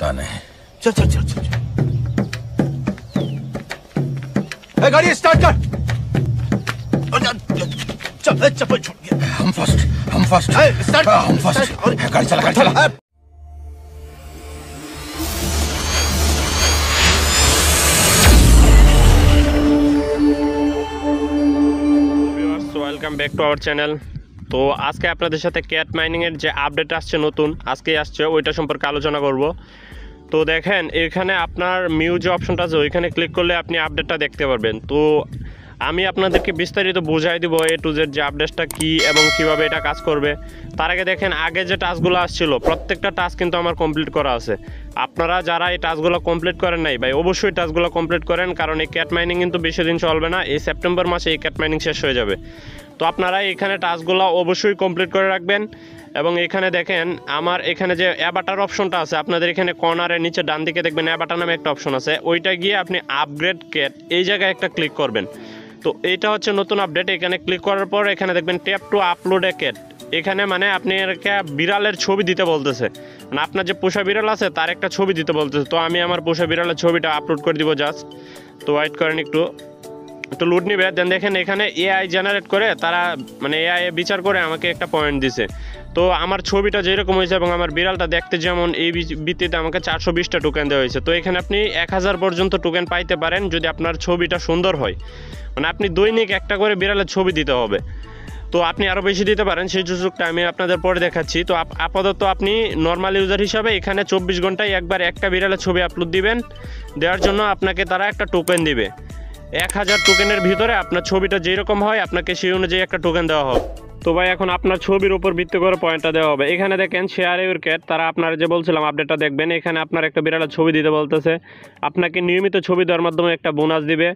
पता नहीं। चल चल चल चल गाड़ी स्टार्ट कर। चल चप्पल छोड़ गया। हम फर्स्ट स्टार्ट हम फर्स्ट गाड़ी चला welcome back to our channel. তো আজকে আপনাদের সাথে ক্যাট মাইনিংয়ের যে আপডেট আসছে নতুন আজকেই আসছে ওইটা সম্পর্কে আলোচনা করব। তো দেখেন এখানে আপনার মিউজ অপশনটা আছে, ওইখানে ক্লিক করলে আপনি আপডেটটা দেখতে পারবেন। তো আমি আপনাদেরকে বিস্তারিত বোঝাই দিব এ টু জেড যে আপডেটটা কী এবং কিভাবে এটা কাজ করবে। তার আগে দেখেন আগে যে টাস্কগুলো আসছিল প্রত্যেকটা টাস্ক কিন্তু আমার কমপ্লিট করা আছে। আপনারা যারা এই টাস্কগুলো কমপ্লিট করেন নাই ভাই অবশ্যই টাস্কগুলো কমপ্লিট করেন, কারণ এই ক্যাট মাইনিং কিন্তু বেশি দিন চলবে না, এই সেপ্টেম্বর মাসে এই ক্যাট মাইনিং শেষ হয়ে যাবে। তো আপনারা এখানে টাস্কগুলো অবশ্যই কমপ্লিট করে রাখবেন। এবং এখানে দেখেন আমার এখানে যে অ্যাভাটার অপশনটা আছে, আপনাদের এখানে কর্নারের নিচে ডান দিকে দেখবেন অ্যাভাটার নামে একটা অপশন আছে, ওইটা গিয়ে আপনি আপগ্রেড ক্যাট এই জায়গায় একটা ক্লিক করবেন। তো এটা হচ্ছে নতুন আপডেট। এখানে ক্লিক করার পর এখানে দেখবেন ট্যাপ টু আপলোড এ ক্যাট। এখানে মানে আপনি একটা বিড়ালের ছবি দিতে বলতেছে, মানে আপনার যে পোষা বিড়াল আছে তার একটা ছবি দিতে বলতেছে। তো আমি আমার পোষা বিড়ালের ছবিটা আপলোড করে দিব জাস্ট। তো ওয়েট করেন একটু লোড নিবে। দেন দেখেন এখানে এআই জেনারেট করে তারা মানে এআই বিচার করে আমাকে একটা পয়েন্ট দিছে। তো আমার ছবিটা যেরকম হয়েছে এবং আমার বিড়ালটা দেখতে যেমন, এই ভিত্তিতে আমাকে 420টা টোকেন দেওয়া হয়েছে। তো এখানে আপনি 1000 পর্যন্ত টোকেন পাইতে পারেন যদি আপনার ছবিটা সুন্দর হয়, মানে আপনি দৈনিক একটা করে বিড়ালের ছবি দিতে হবে। তো আপনি আরও বেশি দিতে পারেন, সেই সুযোগটা আমি আপনাদের পরে দেখাচ্ছি। তো আপাতত আপনি নর্মাল ইউজার হিসাবে এখানে 24 ঘন্টায় একবার একটা বিড়ালের ছবি আপলোড দিবেন, দেওয়ার জন্য আপনাকে তারা একটা টোকেন দিবে। 1000 টোকেনের ভিতরে আপনার ছবিটা যেরকম হয় আপনাকে সেই অনুযায়ী একটা টোকেন দেওয়া হবে। তো ভাই এখন আপনার ছবির উপর ভিত্তি করে পয়েন্টটা দেওয়া হবে। এখানে দেখেন শেয়ার ইউর ক্যাট, তারা আপনার যে বলছিলাম আপডেটটা দেখবেন, এখানে আপনার একটা বিড়ালের ছবি দিতে বলতেছে, আপনাকে নিয়মিত ছবি দেওয়ার মাধ্যমে একটা বোনাস দিবে।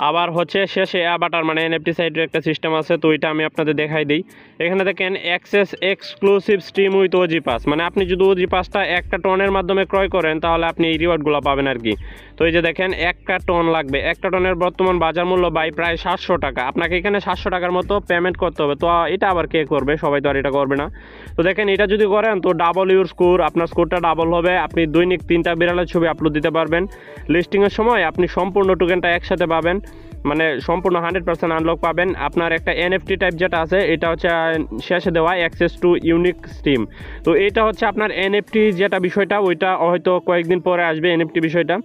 আবার হচ্ছে শেষে অ্যাভাটার মানে এনএফটি সাইটের একটা সিস্টেম আছে, তো ওইটা আমি আপনাদের দেখাই দিই। এখানে দেখেন access exclusive stream with OG pass, মানে আপনি যদি ওজি পাসটা একটা টনের মাধ্যমে ক্রয় করেন তাহলে আপনি এই রিওয়ার্ডগুলো পাবেন আর কি। তো এই যে দেখেন একটা টন লাগবে, একটা টনের বর্তমান বাজার মূল্য প্রায় 700 টাকা। আপনাকে এখানে 700 টাকার মতো পেমেন্ট করতে হবে। তো এটা আবার কে করবে, সবাই তো আর এটা করবে না। তো দেখেন এটা যদি করেন তো ডাবল ইউর স্কোর, আপনার স্কোরটা ডাবল হবে। আপনি দৈনিক 3টা বিড়ালের ছবি আপলোড দিতে পারবেন। লিস্টিংয়ের সময় আপনি সম্পূর্ণ টোকেনটা একসাথে পাবেন, মানে সম্পূর্ণ 100% আনলক পাবেন। আপনার একটা এনএফটি টাইপ যেটা আছে এটা হচ্ছে শেষে দেওয়া অ্যাক্সেস টু ইউনিক স্ট্রিম। তো এটা হচ্ছে আপনার এনএফটি যেটা বিষয়টা, ওইটা হয়তো কয়েকদিন পরে আসবে এনএফটি বিষয়টা।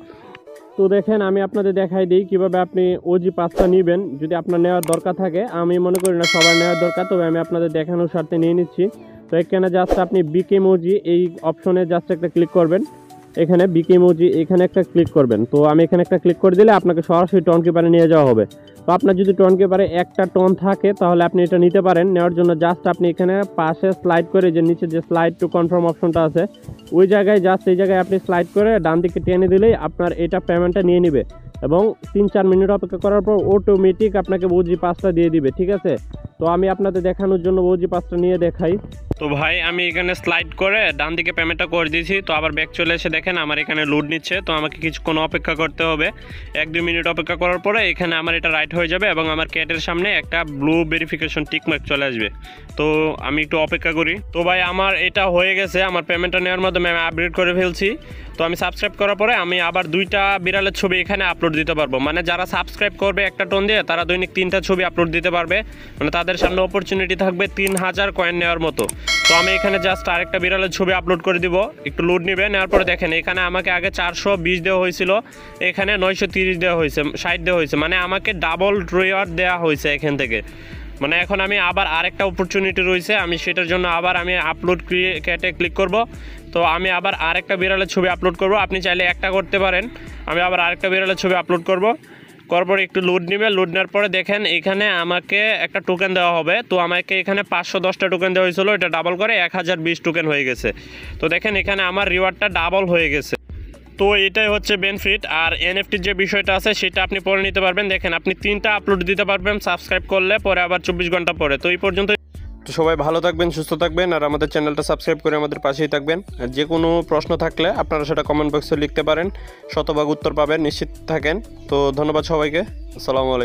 তো দেখেন আমি আপনাদের দেখাই দিই কীভাবে আপনি ওজি পাসটা নেবেন যদি আপনার নেওয়ার দরকার থাকে। আমি মনে করি না সবার নেওয়ার দরকার, তবে আমি আপনাদের দেখানোর স্বার্থে নিয়ে নিচ্ছি। তো এখানে জাস্ট আপনি বিকেম ওজি এই অপশনে জাস্ট একটা ক্লিক করবেন, এখানে বিকেম ওজি এখানে একটা ক্লিক করবেন। তো আমি এখানে একটা ক্লিক করে দিলে আপনাকে সরাসরি টন কিপারে নিয়ে যাওয়া হবে। তো আপনার যদি টন কিপারে একটা টন থাকে তাহলে আপনি এটা নিতে পারেন। নেওয়ার জন্য জাস্ট আপনি এখানে পাশে স্লাইড করে যে নিচে যে স্লাইড টু কনফার্ম অপশনটা আছে ওই জায়গায় জাস্ট এই জায়গায় আপনি স্লাইড করে ডান দিকে টেনে দিলেই আপনার এটা পেমেন্টটা নিয়ে নেবে এবং 3-4 মিনিট অপেক্ষা করার পর অটোমেটিক আপনাকে ওজি পাসটা দিয়ে দিবে, ঠিক আছে। তো আমি আপনাদের দেখানোর জন্য ওজি পাসটা নিয়ে দেখাই। তো ভাই আমি এখানে স্লাইড করে ডান দিকে পেমেন্টটা করে দিয়েছি। তো আবার ব্যাক চলে এসে দেখেন আমার এখানে লোড নিচ্ছে। তো আমাকে কিছুক্ষণ অপেক্ষা করতে হবে, 1-2 মিনিট অপেক্ষা করার পরে এখানে আমার এটা রাইট হয়ে যাবে এবং আমার ক্যাটের সামনে একটা ব্লু ভেরিফিকেশন টিকমার্ক চলে আসবে। তো আমি একটু অপেক্ষা করি। তো ভাই আমার এটা হয়ে গেছে, আমার পেমেন্টটা নেওয়ার মাধ্যমে আমি আপডেট করে ফেলছি। তো আমি সাবস্ক্রাইব করার পরে আমি আবার 2টা বিড়ালের ছবি এখানে আপলোড দিতে পারবো, মানে যারা সাবস্ক্রাইব করবে একটা টোন দিয়ে তারা দৈনিক 3টা ছবি আপলোড দিতে পারবে, মানে তাদের সামনে অপরচুনিটি থাকবে 3000 কয়েন নেওয়ার মতো। তো আমি এখানে জাস্ট আরেকটা বিড়ালের ছবি আপলোড করে দিব, একটু লোড নেবে। নেওয়ার পরে দেখেন এখানে আমাকে আগে 420 দেওয়া হয়েছিল, এখানে 930 দেওয়া হয়েছে, 60 দেওয়া হয়েছে, মানে আমাকে ডাবল রিওয়ার্ড দেওয়া হয়েছে এখান থেকে। মানে এখন আমি আবার আরেকটা অপরচুনিটি রয়েছে, আমি সেটার জন্য আবার আমি আপলোড ক্যাটে ক্লিক করব। তো আমি আবার আরেকটা বিড়ালের ছবি আপলোড করব, আপনি চাইলে একটা করতে পারেন। আমি আবার আরেকটা বিড়ালের ছবি আপলোড করব, করার পরে একটু লোড নেবে। লোড নেওয়ার পরে দেখেন এখানে আমাকে একটা টোকেন দেওয়া হবে। তো আমাকে এখানে 510টা টোকেন দেওয়া হয়েছিল, এটা ডাবল করে 1020 টোকেন হয়ে গেছে। তো দেখেন এখানে আমার রিওয়ার্ডটা ডাবল হয়ে গেছে। তো এটাই হচ্ছে বেনিফিট। আর এনএফটির যে বিষয়টা আছে সেটা আপনি পরে নিতে পারবেন। দেখেন আপনি 3টা আপলোড দিতে পারবেন সাবস্ক্রাইব করলে, পরে আবার 24 ঘন্টা পরে। তো এই পর্যন্ত। তো সবাই ভালো থাকবেন, সুস্থ থাকবেন, আর আমাদের চ্যানেলটা সাবস্ক্রাইব করে আমাদের পাশেই থাকবেন। আর যে কোনো প্রশ্ন থাকলে আপনারা সেটা কমেন্ট বক্সে লিখতে পারেন, শতভাগ উত্তর পাবেন, নিশ্চিত থাকেন। তো ধন্যবাদ সবাইকে, আসসালামু আলাইকুম।